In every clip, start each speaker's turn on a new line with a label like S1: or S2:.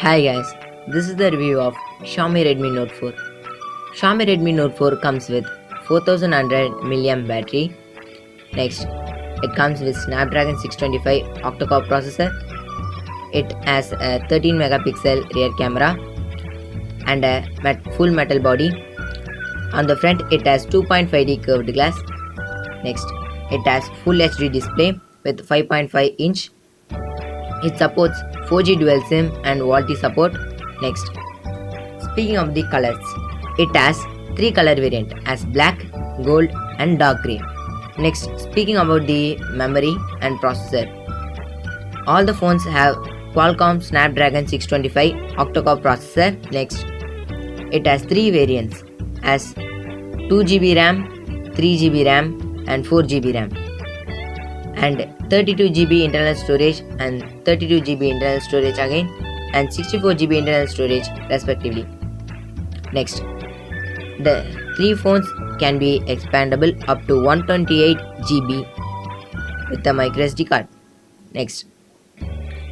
S1: Hi guys, this is the review of Xiaomi Redmi Note 4. Xiaomi Redmi Note 4 comes with 4100 mAh battery. Next, it comes with Snapdragon 625 octa-core processor. It has a 13 megapixel rear camera and a full metal body. On the front, it has 2.5D curved glass. Next, it has full HD display with 5.5 inch. It supports 4G dual SIM and VoLTE support. Next, speaking of the colors, it has 3 color variant as black, gold and dark green. Next, speaking about the memory and processor, all the phones have Qualcomm Snapdragon 625 octa-core processor. Next, it has 3 variants as 2GB RAM, 3GB RAM and 4GB RAM, and 32GB internal storage and 32GB internal storage again, and 64GB internal storage respectively. Next, the 3 phones can be expandable up to 128GB with a microSD card. Next,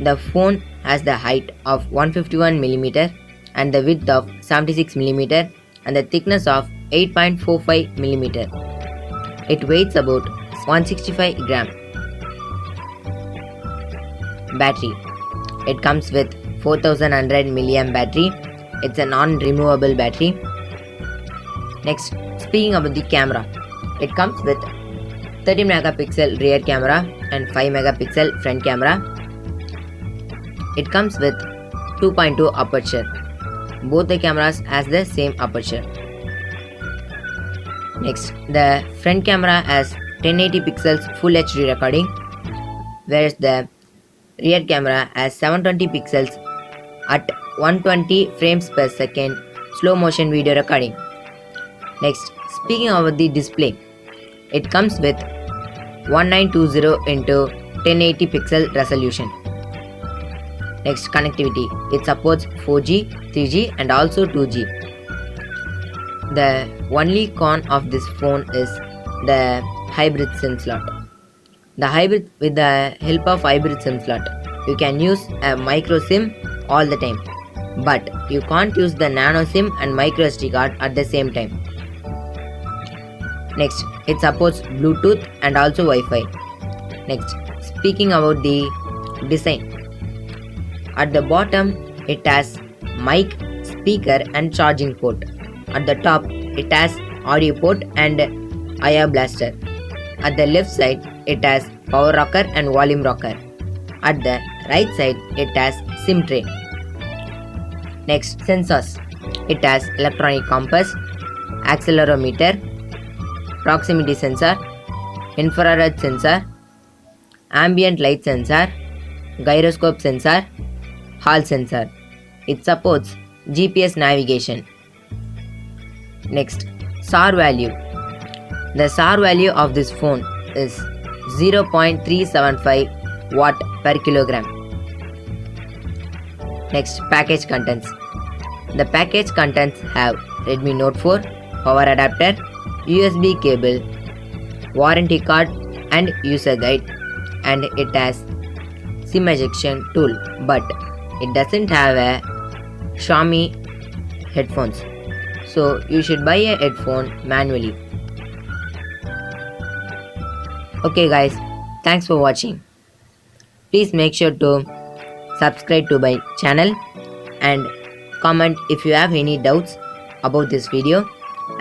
S1: the phone has the height of 151mm and the width of 76mm and the thickness of 8.45mm. It weighs about 165 gram. Battery, it comes with 4100 mAh battery. It's a non-removable battery. Next, speaking about the camera, it comes with 30 megapixel rear camera and 5 megapixel front camera. It comes with 2.2 aperture. Both the cameras has the same aperture. Next, the front camera has 1080 pixels full HD recording, whereas the rear camera has 720 pixels at 120 frames per second slow motion video recording. Next, speaking about the display, it comes with 1920 into 1080 pixel resolution. Next, connectivity, it supports 4G, 3G and also 2G. The only con of this phone is the hybrid SIM slot. With the help of hybrid SIM slot, you can use a micro SIM all the time, but you can't use the nano SIM and micro SD card at the same time. Next, it supports Bluetooth and also Wi-Fi. Next, speaking about the design, at the bottom it has mic, speaker and charging port. At the top it has audio port and IR blaster. At the left side it has power rocker and volume rocker. At the right side it has SIM tray. Next, sensors, it has electronic compass, accelerometer, proximity sensor, infrared sensor, ambient light sensor, gyroscope sensor, hall sensor. It supports GPS navigation. Next, SAR value. The SAR value of this phone is 0.375 watt per kilogram. Next, package contents. The package contents have Redmi Note 4, power adapter, USB cable, warranty card and user guide, and it has SIM ejection tool, but it doesn't have a Xiaomi headphones, so you should buy a headphone manually. Okay guys, thanks for watching. Please make sure to subscribe to my channel and comment if you have any doubts about this video,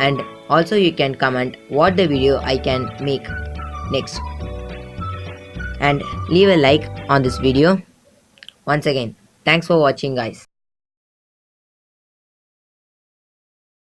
S1: and also you can comment what the video I can make next, and leave a like on this video. Once again, thanks for watching guys.